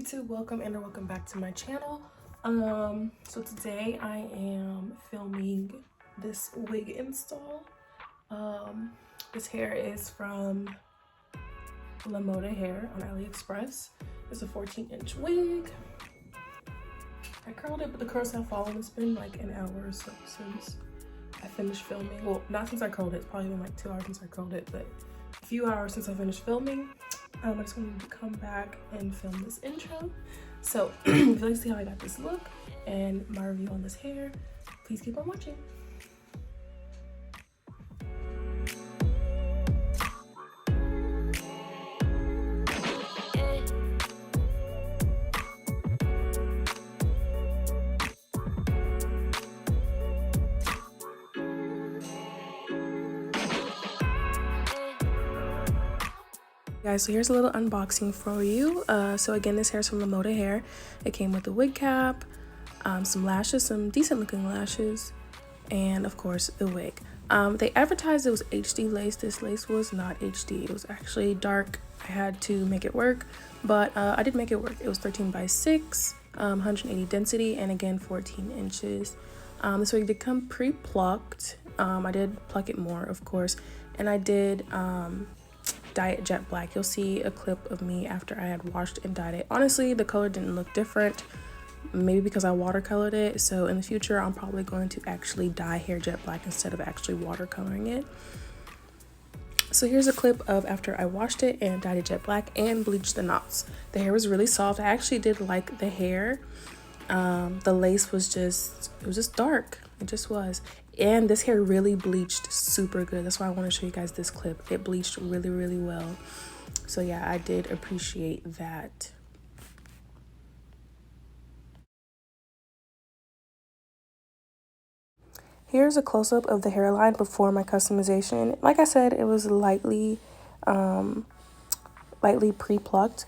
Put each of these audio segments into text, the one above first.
YouTube, welcome and welcome back to my channel. So today I am filming this wig install. This hair is from Moda hair on Aliexpress. It's a 14-inch wig. I curled it, but the curls have fallen. It's been like an hour or so since I finished filming. Well, not since I curled it. It's probably been like 2 hours since I curled it, but a few hours since I finished filming. I just wanted to come back and film this intro. So if you'd like to see how I got this look and my review on this hair, please keep on watching. Guys, so here's a little unboxing for you. So again, this hair is from the Moda hair. It came with a wig cap, some lashes, some decent looking lashes, and of course the wig. They advertised it was HD lace. This lace was not HD. It was actually dark. I had to make it work, but I did make it work. It was 13 by 6, 180 density, and again 14 inches. This wig did come pre-plucked. I did pluck it more, of course, and I did dye it jet black. You'll see a clip of me after I had washed and dyed it. Honestly, the color didn't look different, maybe because I watercolored it. So in the future, I'm probably going to actually dye hair jet black instead of actually watercoloring it. So here's a clip of after I washed it and dyed it jet black and bleached the knots. The hair was really soft. I actually did like the hair. The lace was it was just dark. It just was. And this hair really bleached super good. That's why I want to show you guys this clip. It bleached really, really well. So yeah, I did appreciate that. Here's a close-up of the hairline before my customization. Like I said, it was lightly pre-plucked.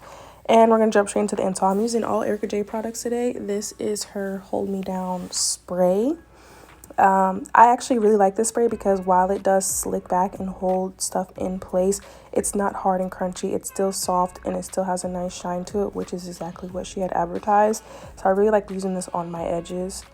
And we're going to jump straight into the install. I'm using all Ericka J products today. This is her Hold Me Down spray. I actually really like this spray because while it does slick back and hold stuff in place, it's not hard and crunchy. It's still soft and it still has a nice shine to it, which is exactly what she had advertised. So I really like using this on my edges.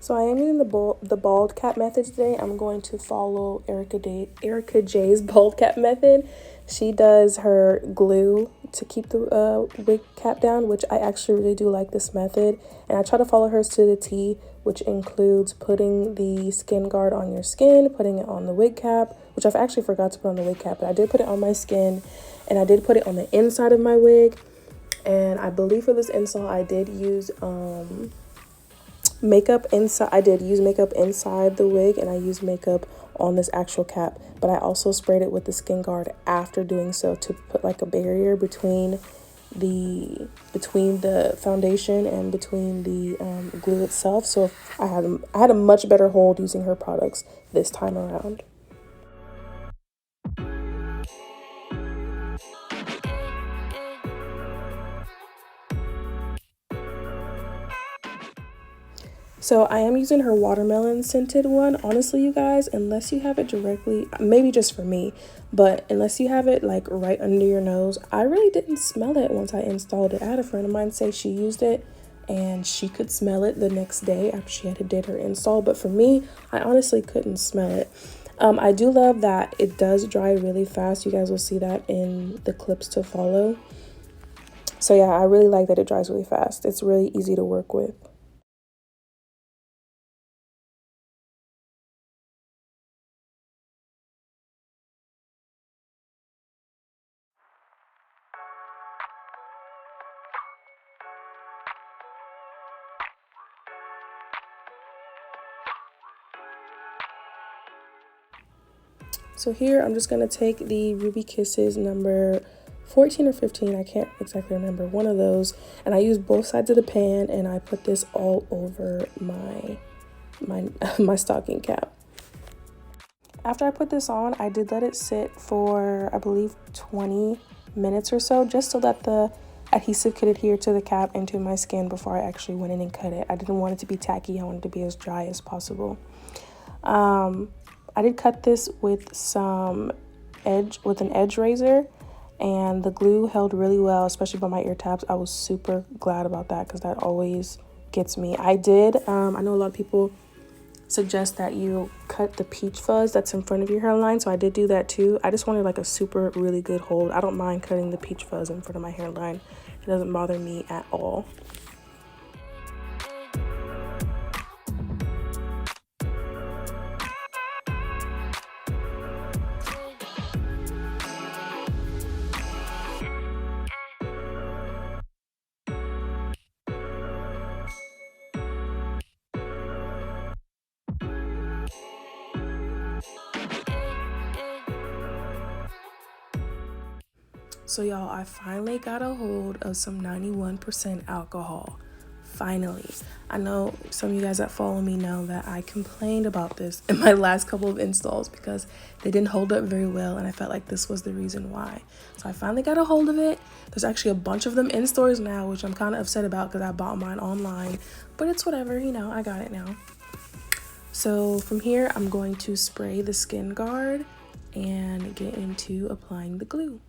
So I am using the bald cap method today. I'm going to follow Ericka J's bald cap method. She does her glue to keep the wig cap down, which I actually really do like this method. And I try to follow hers to the T, which includes putting the skin guard on your skin, putting it on the wig cap, which I've actually forgot to put on the wig cap, but I did put it on my skin, and I did put it on the inside of my wig. And I believe for this install, I did use makeup inside. I did use makeup inside the wig, and I used makeup on this actual cap, but I also sprayed it with the skin guard after doing so to put like a barrier between the foundation and between the glue itself. So I had a much better hold using her products this time around. So I am using her watermelon scented one. Honestly, you guys, unless you have it directly, maybe just for me, but unless you have it like right under your nose, I really didn't smell it once I installed it. I had a friend of mine say she used it and she could smell it the next day after she had did her install. But for me, I honestly couldn't smell it. I do love that it does dry really fast. You guys will see that in the clips to follow. So yeah, I really like that it dries really fast. It's really easy to work with. So here I'm just going to take the Ruby Kisses number 14 or 15, I can't exactly remember, one of those, and I use both sides of the pan, and I put this all over my stocking cap. After I put this on, I did let it sit for, I believe, 20 minutes or so, just so that the adhesive kit adhere to the cap and to my skin before I actually went in and cut it. I didn't want it to be tacky. I wanted it to be as dry as possible. I did cut this with an edge razor, and the glue held really well, especially by my ear tabs. I was super glad about that because that always gets me. I know a lot of people suggest that you cut the peach fuzz that's in front of your hairline, so I did do that too. I just wanted like a super really good hold. I don't mind cutting the peach fuzz in front of my hairline. It doesn't bother me at all. So y'all, I finally got a hold of some 91% alcohol. Finally. I know some of you guys that follow me know that I complained about this in my last couple of installs because they didn't hold up very well, and I felt like this was the reason why. So I finally got a hold of it. There's actually a bunch of them in stores now, which I'm kind of upset about because I bought mine online, but it's whatever, you know, I got it now. So from here, I'm going to spray the skin guard and get into applying the glue.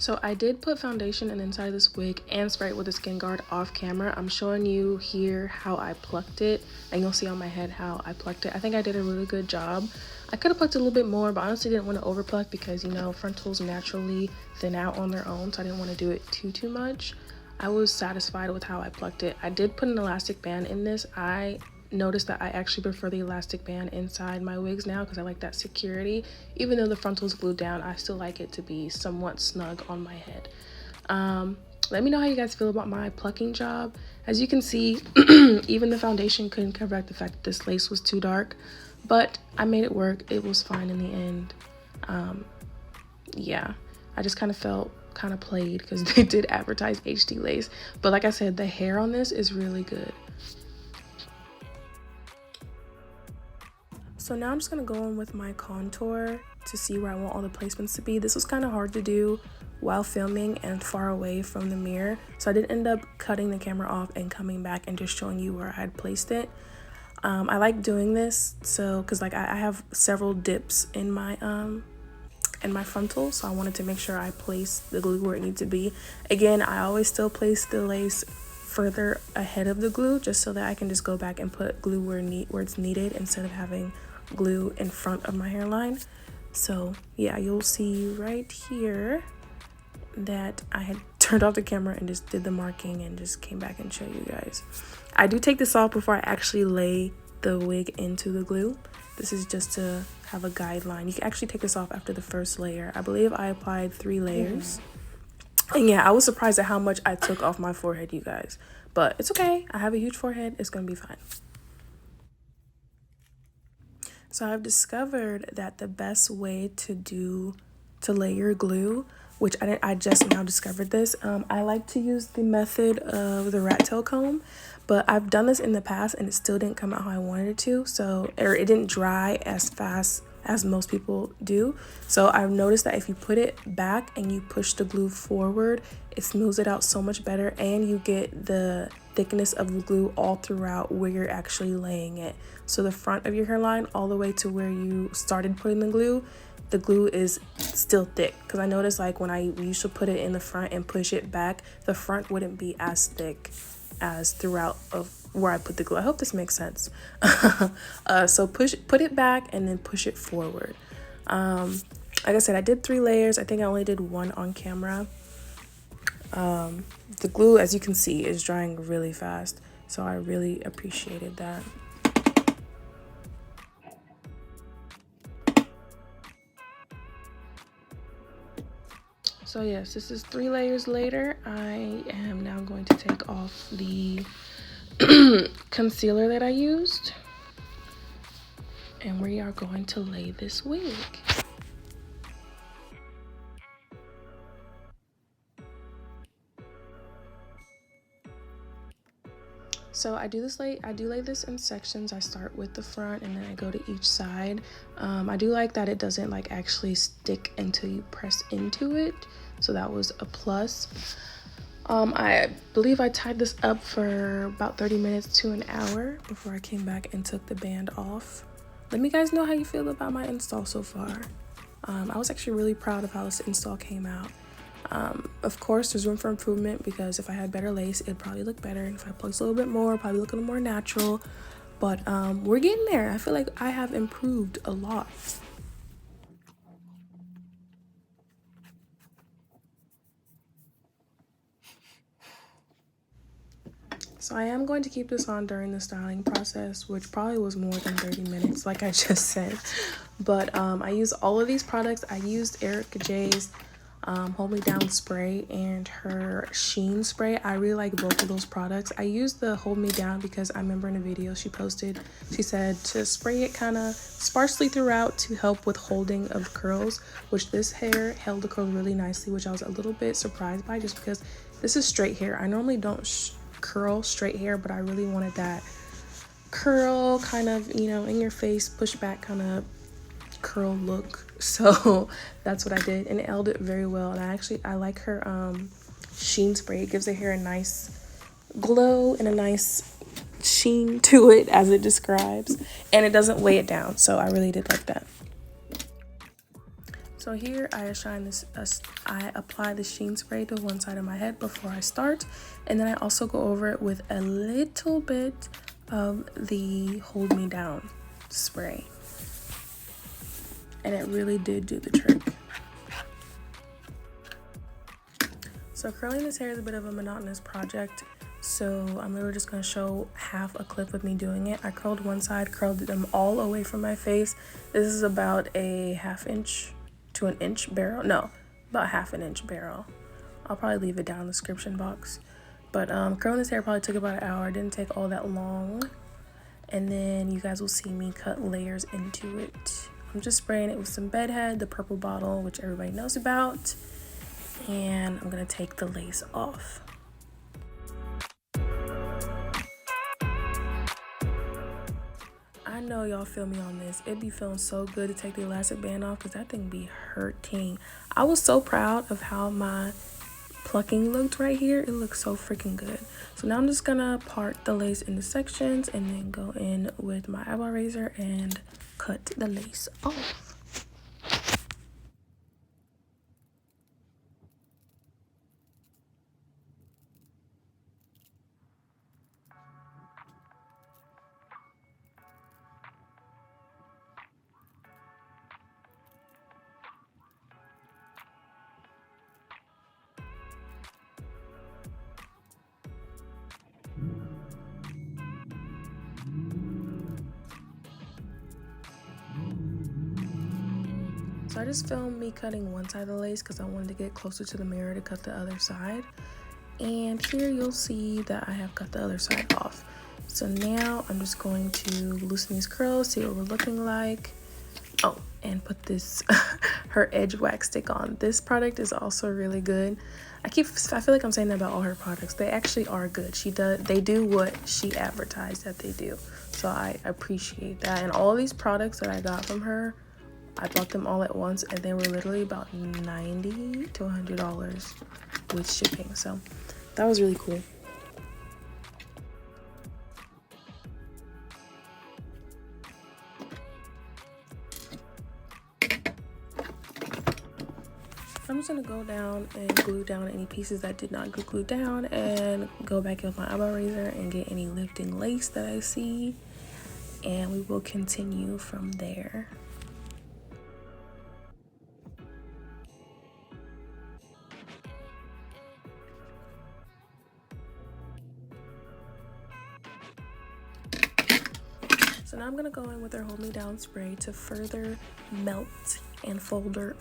So I did put foundation in the inside of this wig and spray it with a skin guard off camera. I'm showing you here how I plucked it, and you'll see on my head how I plucked it. I think I did a really good job. I could have plucked a little bit more, but honestly didn't want to over pluck because, you know, frontals naturally thin out on their own, so I didn't want to do it too much. I was satisfied with how I plucked it. I did put an elastic band in this. I noticed that I actually prefer the elastic band inside my wigs now because I like that security. Even though the frontal is glued down, I still like it to be somewhat snug on my head. Let me know how you guys feel about my plucking job. As you can see, even the foundation couldn't cover up the fact that this lace was too dark, but I made it work. It was fine in the end. Yeah, I just kind of felt kind of played because they did advertise HD lace, but like I said, the hair on this is really good. So now I'm just going to go in with my contour to see where I want all the placements to be. This was kind of hard to do while filming and far away from the mirror. So I did end up cutting the camera off and coming back and just showing you where I had placed it. I like doing this because like I have several dips in my frontal, so I wanted to make sure I place the glue where it needs to be. Again, I always still place the lace further ahead of the glue just so that I can just go back and put glue where it's needed instead of having glue in front of my hairline. So yeah, you'll see right here that I had turned off the camera and just did the marking and just came back and show you guys. I do take this off before I actually lay the wig into the glue. This is just to have a guideline. You can actually take this off after the first layer. I believe I applied 3 layers. And yeah, I was surprised at how much I took off my forehead, you guys. But it's okay. I have a huge forehead. It's going to be fine. So I've discovered that the best way to layer glue, which I just now discovered this. I like to use the method of the rat tail comb, but I've done this in the past and it still didn't come out how I wanted it to. Or it didn't dry as fast as most people do. So I've noticed that if you put it back and you push the glue forward, it smooths it out so much better, and you get the thickness of the glue all throughout where you're actually laying it. So the front of your hairline all the way to where you started putting the glue is still thick, because I noticed like when I used to put it in the front and push it back, the front wouldn't be as thick as throughout of where I put the glue. I hope this makes sense. So put it back and then push it forward. Like I said, I did 3 layers. I think I only did 1 on camera. The glue, as you can see, is drying really fast, so I really appreciated that. So yes, this is 3 layers later. I am now going to take off the concealer that I used. And we are going to lay this wig. So I do lay this in sections. I start with the front and then I go to each side. I do like that it doesn't like actually stick until you press into it, so that was a plus. I believe I tied this up for about 30 minutes to an hour before I came back and took the band off. Let me guys know how you feel about my install so far. I was actually really proud of how this install came out. Of course, there's room for improvement because if I had better lace, it'd probably look better. And if I place a little bit more, probably look a little more natural. But we're getting there. I feel like I have improved a lot. So I am going to keep this on during the styling process, which probably was more than 30 minutes, like I just said. But I use all of these products. I used Ericka J's Hold Me Down spray and her Sheen spray. I really like both of those products. I used the Hold Me Down because I remember in a video she posted, she said to spray it kind of sparsely throughout to help with holding of curls, which this hair held the curls really nicely, which I was a little bit surprised by just because this is straight hair. I normally don't curl straight hair, but I really wanted that curl kind of, you know, in your face, push back kind of curl look. So that's what I did, and it held it very well. And I like her Sheen spray. It gives the hair a nice glow and a nice sheen to it, as it describes, and it doesn't weigh it down, so I really did like that. So here I apply the Sheen spray to one side of my head before I start, and then I also go over it with a little bit of the Hold Me Down spray. And it really did do the trick. So curling this hair is a bit of a monotonous project, so I'm really just going to show half a clip of me doing it. I curled one side, curled them all away from my face. This is about a 1/2 inch to 1 inch barrel. No, about 1/2 inch barrel. I'll probably leave it down in the description box. But curling this hair probably took about an hour. It didn't take all that long. And then you guys will see me cut layers into it. I'm just spraying it with some bedhead, the purple bottle, which everybody knows about. And I'm gonna take the lace off. I know y'all feel me on this. It'd be feeling so good to take the elastic band off because that thing be hurting. I was so proud of how my plucking looked right here. It looks so freaking good. So now I'm just gonna part the lace into sections and then go in with my eyebrow razor and cut the lace off. So I just filmed me cutting one side of the lace because I wanted to get closer to the mirror to cut the other side. And here you'll see that I have cut the other side off. So now I'm just going to loosen these curls, see what we're looking like. Oh, and put this her edge wax stick on. This product is also really good. I feel like I'm saying that about all her products. They actually are good. They do what she advertised that they do. So I appreciate that. And all these products that I got from her, I bought them all at once and they were literally about $90 to $100 with shipping. So that was really cool. I'm just gonna go down and glue down any pieces that did not get glued down and go back with my eyebrow razor and get any lifting lace that I see. And we will continue from there. So now I'm gonna go in with our Hold Me Down spray to further melt and further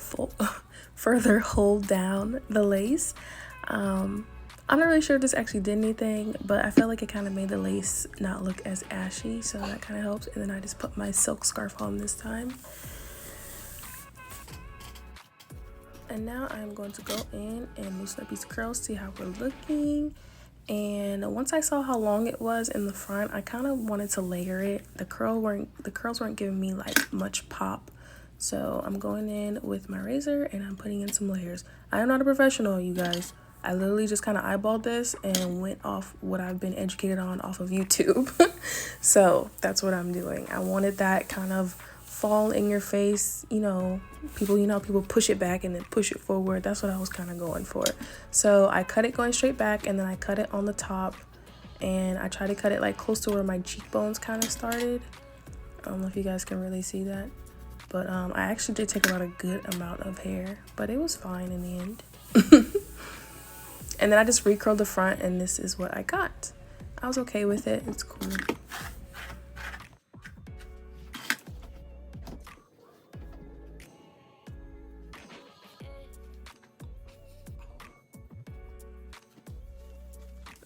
hold down the lace. I'm not really sure if this actually did anything, but I felt like it kind of made the lace not look as ashy, so that kind of helped. And then I just put my silk scarf on this time. And now I'm going to go in and loosen up these curls, see how we're looking. And once I saw how long it was in the front, I kind of wanted to layer it. The curls weren't giving me like much pop. So I'm going in with my razor and I'm putting in some layers. I am not a professional, you guys. I literally just kind of eyeballed this and went off what I've been educated on off of YouTube. So that's what I'm doing. I wanted that kind of fall in your face, people push it back and then push it forward. That's what I was kind of going for. So I cut it going straight back, and then I cut it on the top, and I try to cut it like close to where my cheekbones kind of started. I don't know if you guys can really see that, but I actually did take about a good amount of hair, but it was fine in the end. And then I just recurled the front, and this is what I got. I was okay with it. It's cool.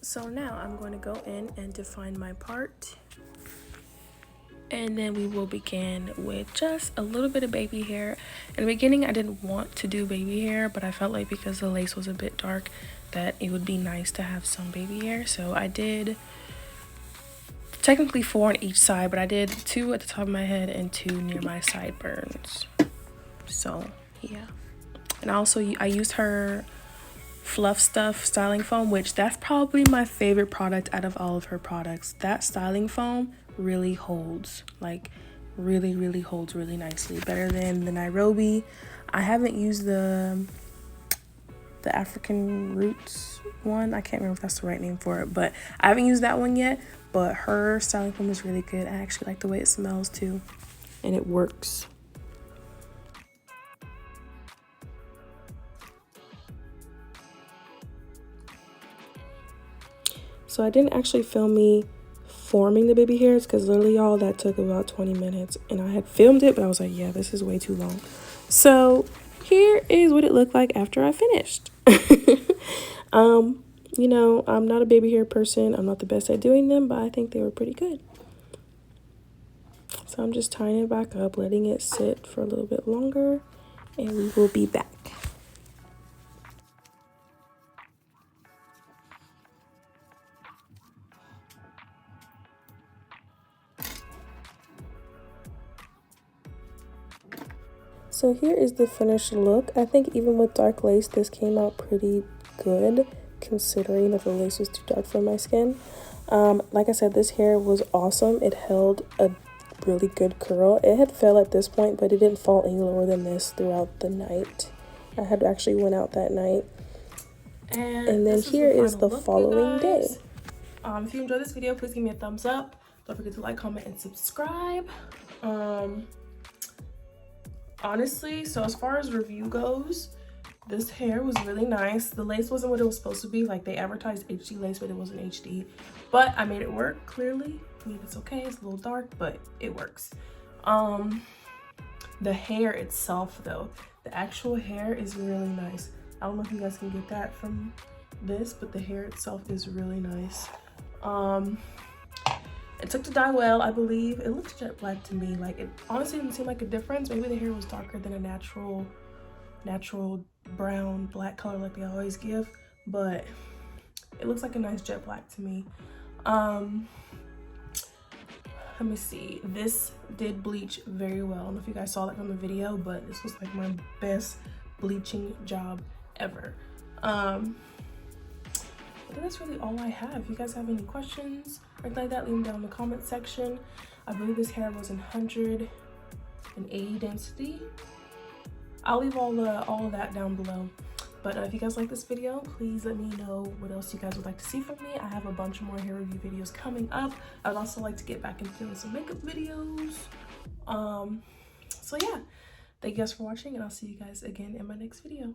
So now I'm going to go in and define my part. And then we will begin with just a little bit of baby hair. In the beginning, I didn't want to do baby hair, but I felt like because the lace was a bit dark that it would be nice to have some baby hair. So I did technically 4 on each side, but I did 2 at the top of my head and 2 near my sideburns. So yeah. And also I used her Fluff Stuff styling foam, which that's probably my favorite product out of all of her products. That styling foam really holds, like really holds really nicely, better than the Nairobi. I haven't used the African Roots one. I can't remember if that's the right name for it, but I haven't used that one yet. But her styling foam is really good. I actually like the way it smells too, and it works. So I didn't actually film me forming the baby hairs because literally y'all, that took about 20 minutes, and I had filmed it, but I was like, yeah, this is way too long. So here is what it looked like after I finished. I'm not a baby hair person. I'm not the best at doing them, but I think they were pretty good. So I'm just tying it back up, letting it sit for a little bit longer, and we will be back. So here is the finished look. I think even with dark lace, this came out pretty good, considering that the lace was too dark for my skin. Like I said, this hair was awesome. It held a really good curl. It had fell at this point, but it didn't fall any lower than this throughout the night. I had actually went out that night. And then here is the following day. If you enjoyed this video, please give me a thumbs up. Don't forget to like, comment, and subscribe. Honestly, so as far as review goes, this hair was really nice. The lace wasn't what it was supposed to be. Like, they advertised HD lace, but it wasn't HD. But I made it work, clearly. I mean, it's okay. It's a little dark, but it works. The hair itself, though, the actual hair is really nice. I don't know if you guys can get that from this, but the hair itself is really nice. It took to dye well, I believe. It looks jet black to me. Like, it honestly didn't seem like a difference. Maybe the hair was darker than a natural brown black color like they always give, but it looks like a nice jet black to me. Let me see. This did bleach very well. I don't know if you guys saw that from the video, but this was like my best bleaching job ever. But that's really all I have. If you guys have any questions or anything like that, leave them down in the comment section. I believe this hair was in 180 density. I'll leave all of that down below. But if you guys like this video, please let me know what else you guys would like to see from me. I have a bunch more hair review videos coming up. I'd also like to get back into doing some makeup videos. So yeah, thank you guys for watching, and I'll see you guys again in my next video.